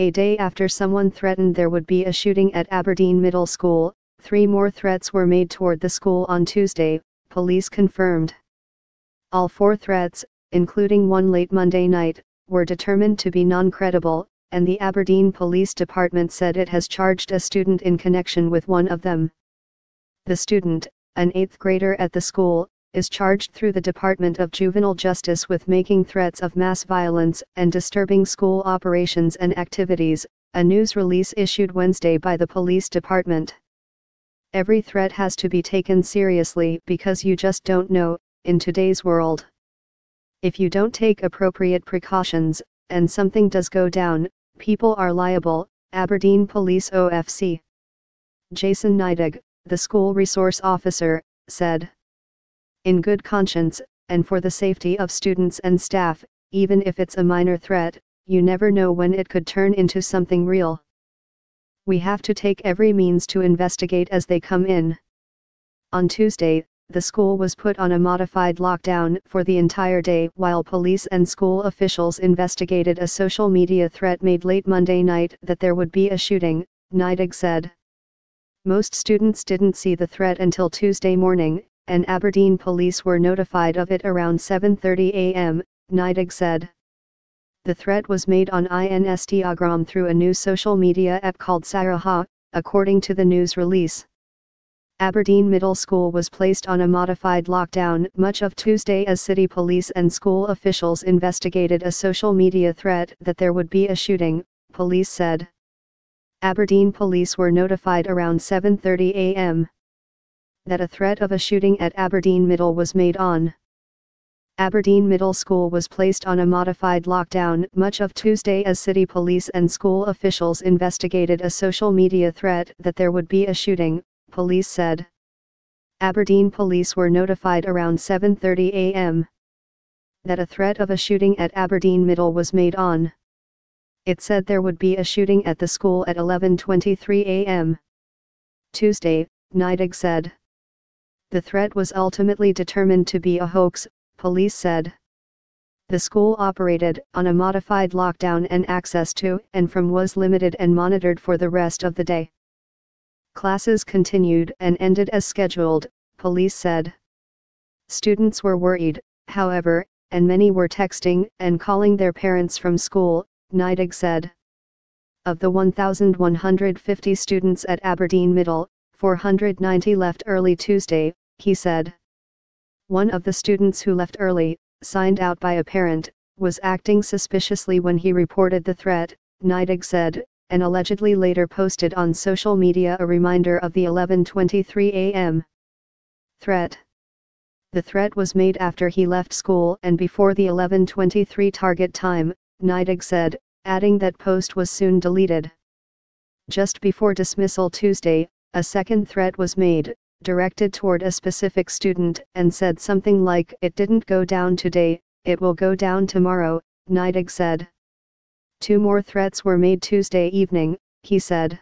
A day after someone threatened there would be a shooting at Aberdeen Middle School, 3 more threats were made toward the school on Tuesday, police confirmed. All 4 threats, including one late Monday night, were determined to be non-credible, and the Aberdeen Police Department said it has charged a student in connection with one of them. The student, an 8th grader at the school, is charged through the Department of Juvenile Justice with making threats of mass violence and disturbing school operations and activities, a news release issued Wednesday by the police department. Every threat has to be taken seriously because you just don't know, in today's world. If you don't take appropriate precautions, and something does go down, people are liable, Aberdeen Police OFC. Jason Neidig, the school resource officer, said. In good conscience, and for the safety of students and staff, even if it's a minor threat, you never know when it could turn into something real. We have to take every means to investigate as they come in. On Tuesday, the school was put on a modified lockdown for the entire day while police and school officials investigated a social media threat made late Monday night that there would be a shooting, Neidig said. Most students didn't see the threat until Tuesday morning, and Aberdeen police were notified of it around 7:30 a.m., Neidig said. The threat was made on Instagram through a new social media app called Saraha, according to the news release. Aberdeen Middle School was placed on a modified lockdown much of Tuesday as city police and school officials investigated a social media threat that there would be a shooting, police said. Aberdeen police were notified around 7:30 a.m. that a threat of a shooting at Aberdeen Middle was made on. Aberdeen Middle School was placed on a modified lockdown much of Tuesday as city police and school officials investigated a social media threat that there would be a shooting, police said. Aberdeen police were notified around 7:30 a.m. that a threat of a shooting at Aberdeen Middle was made on. It said there would be a shooting at the school at 11:23 a.m. Tuesday, Neidig said. The threat was ultimately determined to be a hoax, police said. The school operated on a modified lockdown and access to and from was limited and monitored for the rest of the day. Classes continued and ended as scheduled, police said. Students were worried, however, and many were texting and calling their parents from school, Neidig said. Of the 1,150 students at Aberdeen Middle, 490 left early Tuesday, he said. One of the students who left early, signed out by a parent, was acting suspiciously when he reported the threat, Neidig said, and allegedly later posted on social media a reminder of the 11:23 a.m. threat. The threat was made after he left school and before the 11:23 target time, Neidig said, adding that post was soon deleted. Just before dismissal Tuesday, a second threat was made, directed toward a specific student, and said something like, "It didn't go down today, it will go down tomorrow," Neidig said. 2 more threats were made Tuesday evening, he said.